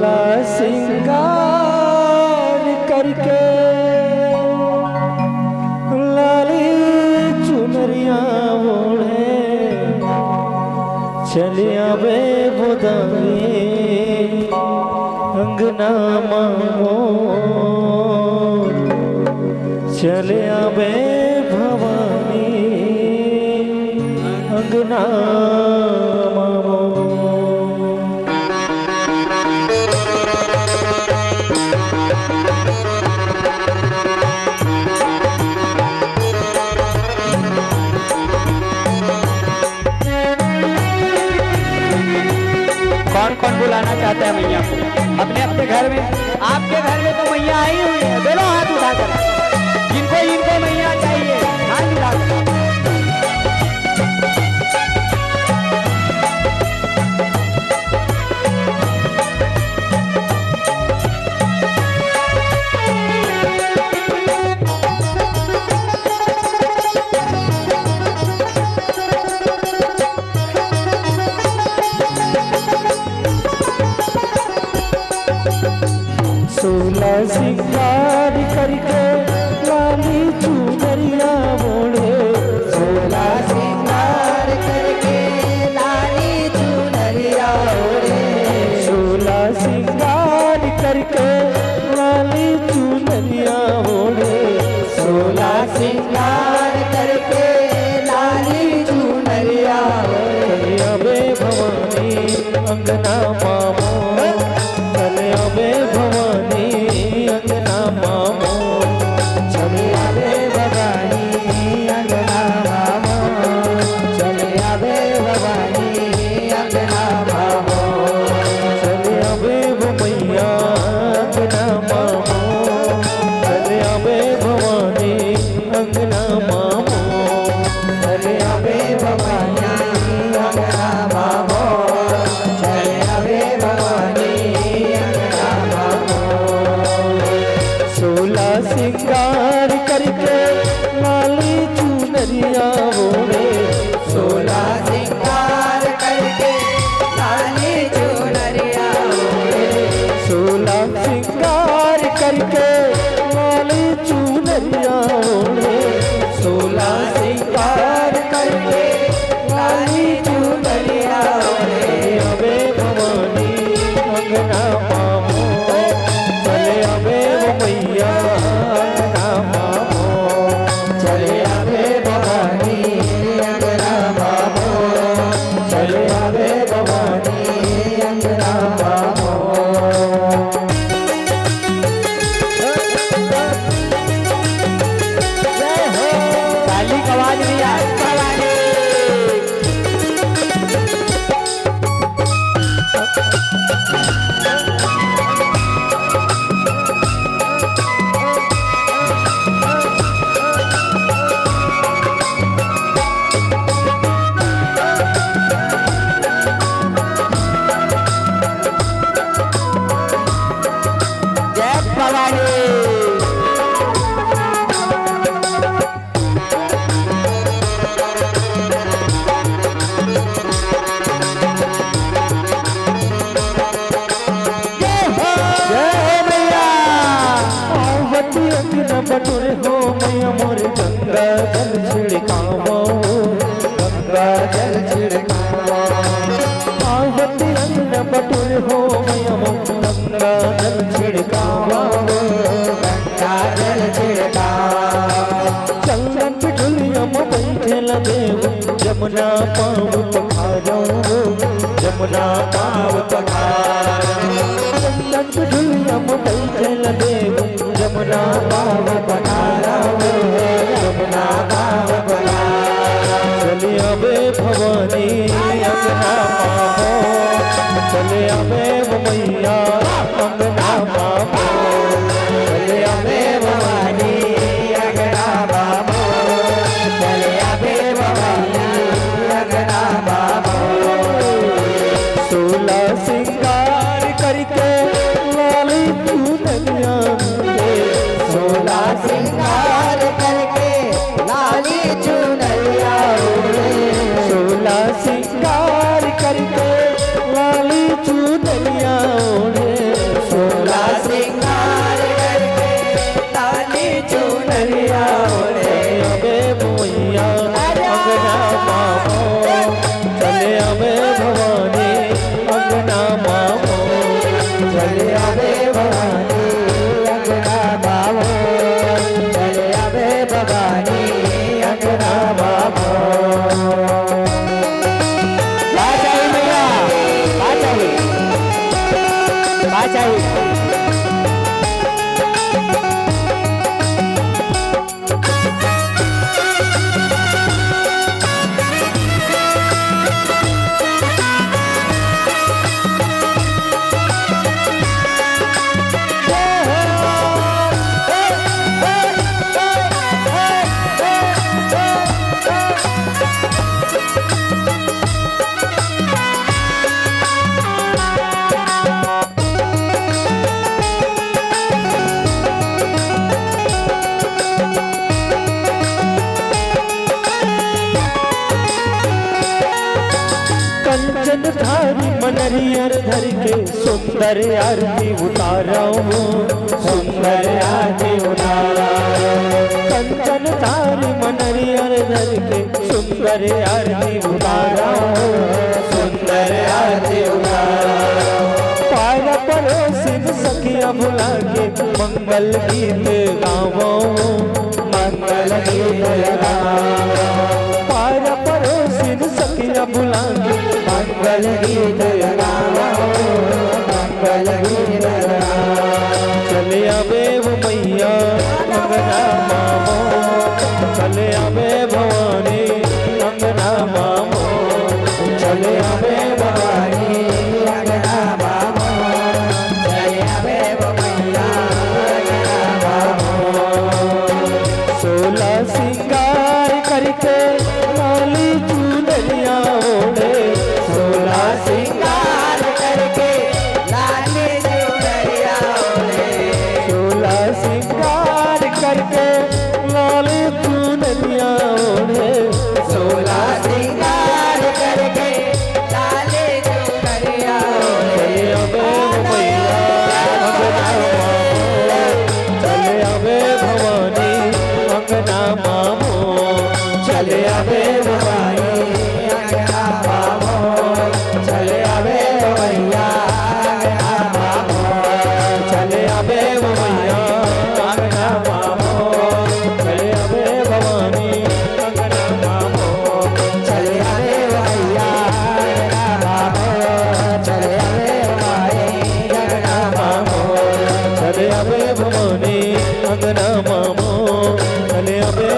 सोला सिंगार करके लाली चुनरिया ओढ़े चलिया बे बुदाई अंगना मामो चलिया बे भवानी अंगना मामो। कौन कौन बुलाना चाहता है मैया को अपने अपने घर में? आपके घर में तो मैया आई हुई है, दोनों हाथ उठाकर जिनको इनको मैया चाहिए हाथ उठाकर। सोला सिंगार करके लाली चुनरिया ओढ़े सोला सिंगार करके लाली चुनरिया ओढ़े सोला सिंगार करके लाली चुनरिया ओढ़े सोला सिंगार करके लाली चुनरिया ओढ़े अबे भवानी अंगना मामो चले अबे भवानी अंगना मामो चले आवे भवानी अंगना मामो चले आवे भवानी अंगना मामो चले अबे भमैया अंगना मामो चले अबे भवानी अंगना मामो चले आवे भवानी अंगना मामो चले आवे भवानी अंगना मामो। सोला सिंगार करके लाली चुनरिया ओढ़े सोला सिंगार करके लाली चुनरिया ओढ़े सोला सिंगार करके लाली चुनरिया ओढ़े सोला सिंगार करके लाली चुनरिया ओढ़े अबे भवानी अंगना मामो चले अबे मैया अंगना मामो चले आवे भवानी अंगना मामो चले आवे भवानी अंगना मामो। ताली की आवाज नहीं आ भवानी। जय भवानी। जय मैया। पार्वती अंगना बटोरे हो मैया मोर गंगा जल छिड़कावो गंगा जल छिड़कावो पार्वती अंगना बटोरे हो मैया मोर गंगा जल छिड़कावो गंगा जल छिड़का चंदन पिठुलिया में बैठेल देव जमुना पाँव पखारो जमुना पाँव पखारो चंदन पिठुलिया में बैठेल देव जमुना पाँव पखारो जमुना पाँव पखारो चले अबे भवानी अंगना मामो चले अबे मैया अंगना मामो चले आवे भवानी अंगना मामो चले आवे भवानी अंगना मामो। सोला सिंगार करके लाली चुनरिया ओढ़े सोला सिंगार करके लाली चुनरिया ओढ़े सोला सिंगार करके लाली चुनरिया ओढ़े चले आवे भवानी अंगना बाबो चले आवे भवानी अंगना बाबो चाहिए भैया चाहिए कंचन धारी मनरियर धर के सुंदर आरती उतारा हूँ सुंदर आरती उतारा कंचन धारी मनरियर धर के सुंदर आरती उतारा हूँ सुंदर आरती उतारा पारा पड़ोसिन सखिया बुला के मंगल गीत गावो मंगल गीत गावो पारा पड़ोसिन सखिया बुला के मंगल गीत गावो मंगल गीत गावो चले आवे वो मैया अंगना मामो चले आवे भवानी अंगना मामो चले आवे भवानी अंगना मामो चले आवे वो मैया अंगना मामो 16 सिंगार करके लाली चुनरिया ओढ़े 16 सिंगार करके लाली चुनरिया ओढ़े 16 सिंगार करके लाली चुनरिया ओढ़े 16 सिंगार करके लाली चुनरिया चले आवे भवानी अंगना मामो चले आवे भवानी अंगना मामो चले आवे भैया अंगना मामो चले आवे भैया अंगना मामो चले आवे भवानी अंगना मामो चले आवे भैया अंगना बाबो चले आवे भवानी अंगना मामो चले आवे भवानी अंगना मामो चले आवे